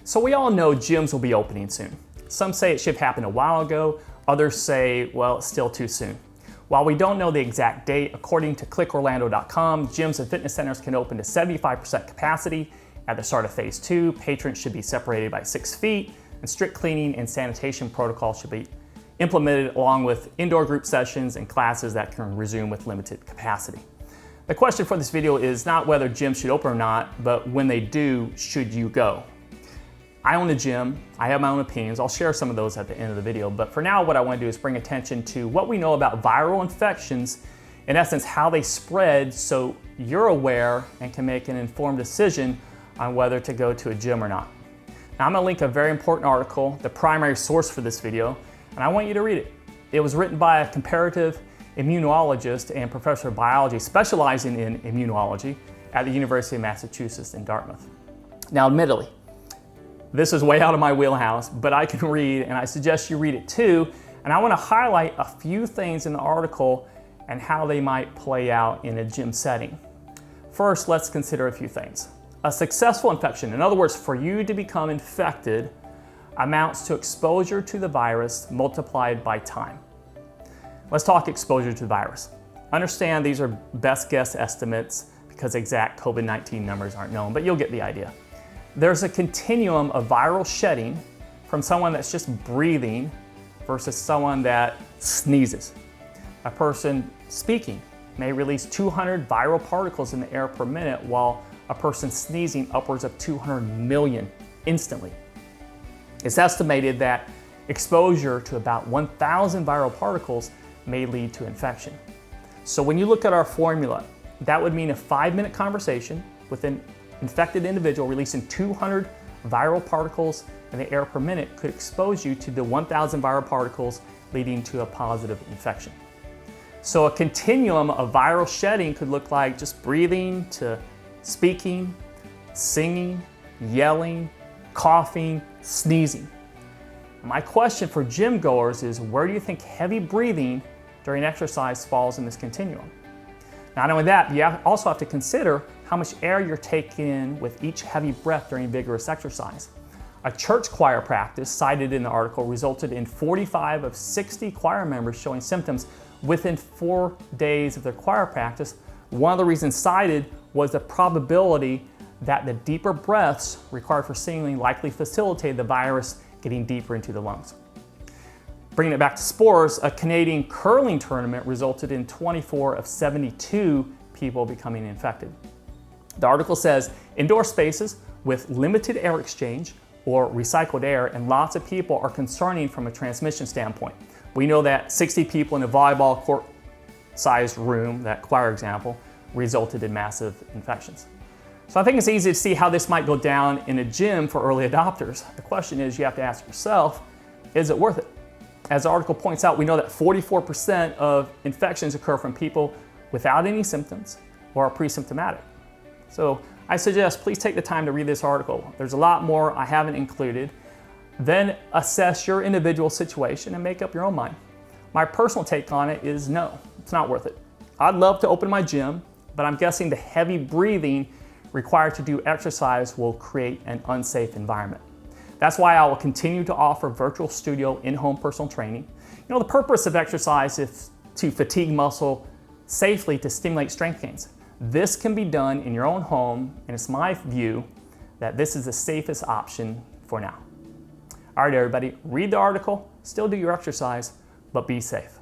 So we all know gyms will be opening soon. Some say it should have happened a while ago, others say, well, it's still too soon. While we don't know the exact date, according to clickorlando.com, gyms and fitness centers can open to 75% capacity. At the start of phase 2, patrons should be separated by 6 feet, and strict cleaning and sanitation protocols should be implemented along with indoor group sessions and classes that can resume with limited capacity. The question for this video is not whether gyms should open or not, but when they do, should you go? I own a gym, I have my own opinions, I'll share some of those at the end of the video, but for now what I want to do is bring attention to what we know about viral infections, in essence how they spread, so you're aware and can make an informed decision on whether to go to a gym or not. Now I'm going to link a very important article, the primary source for this video, and I want you to read it. It was written by a comparative immunologist and professor of biology specializing in immunology at the University of Massachusetts in Dartmouth. Now admittedly, this is way out of my wheelhouse, but I can read and I suggest you read it too. And I want to highlight a few things in the article and how they might play out in a gym setting. First, let's consider a few things. A successful infection, in other words, for you to become infected, amounts to exposure to the virus multiplied by time. Let's talk exposure to the virus. Understand these are best guess estimates because exact COVID-19 numbers aren't known, but you'll get the idea. There's a continuum of viral shedding from someone that's just breathing versus someone that sneezes. A person speaking may release 200 viral particles in the air per minute, while a person sneezing upwards of 200 million instantly. It's estimated that exposure to about 1,000 viral particles may lead to infection. So when you look at our formula, that would mean a 5-minute conversation with an infected individual releasing 200 viral particles in the air per minute could expose you to the 1,000 viral particles, leading to a positive infection. So a continuum of viral shedding could look like just breathing to speaking, singing, yelling, coughing, sneezing. My question for gym goers is, where do you think heavy breathing during exercise falls in this continuum? Not only that, you also have to consider how much air you're taking in with each heavy breath during vigorous exercise. A church choir practice cited in the article resulted in 45 of 60 choir members showing symptoms within 4 days of their choir practice. One of the reasons cited was the probability that the deeper breaths required for singing likely facilitated the virus getting deeper into the lungs. Bringing it back to sports, a Canadian curling tournament resulted in 24 of 72 people becoming infected. The article says indoor spaces with limited air exchange or recycled air and lots of people are concerning from a transmission standpoint. We know that 60 people in a volleyball court-sized room, that choir example, resulted in massive infections. So I think it's easy to see how this might go down in a gym for early adopters. The question is, you have to ask yourself, is it worth it? As the article points out, we know that 44% of infections occur from people without any symptoms or are pre-symptomatic. So I suggest please take the time to read this article. There's a lot more I haven't included. Then assess your individual situation and make up your own mind. My personal take on it is no, it's not worth it. I'd love to open my gym, but I'm guessing the heavy breathing required to do exercise will create an unsafe environment. That's why I will continue to offer virtual studio in-home personal training. You know, the purpose of exercise is to fatigue muscle safely to stimulate strength gains. This can be done in your own home, and it's my view that this is the safest option for now. All right, everybody, read the article, still do your exercise, but be safe.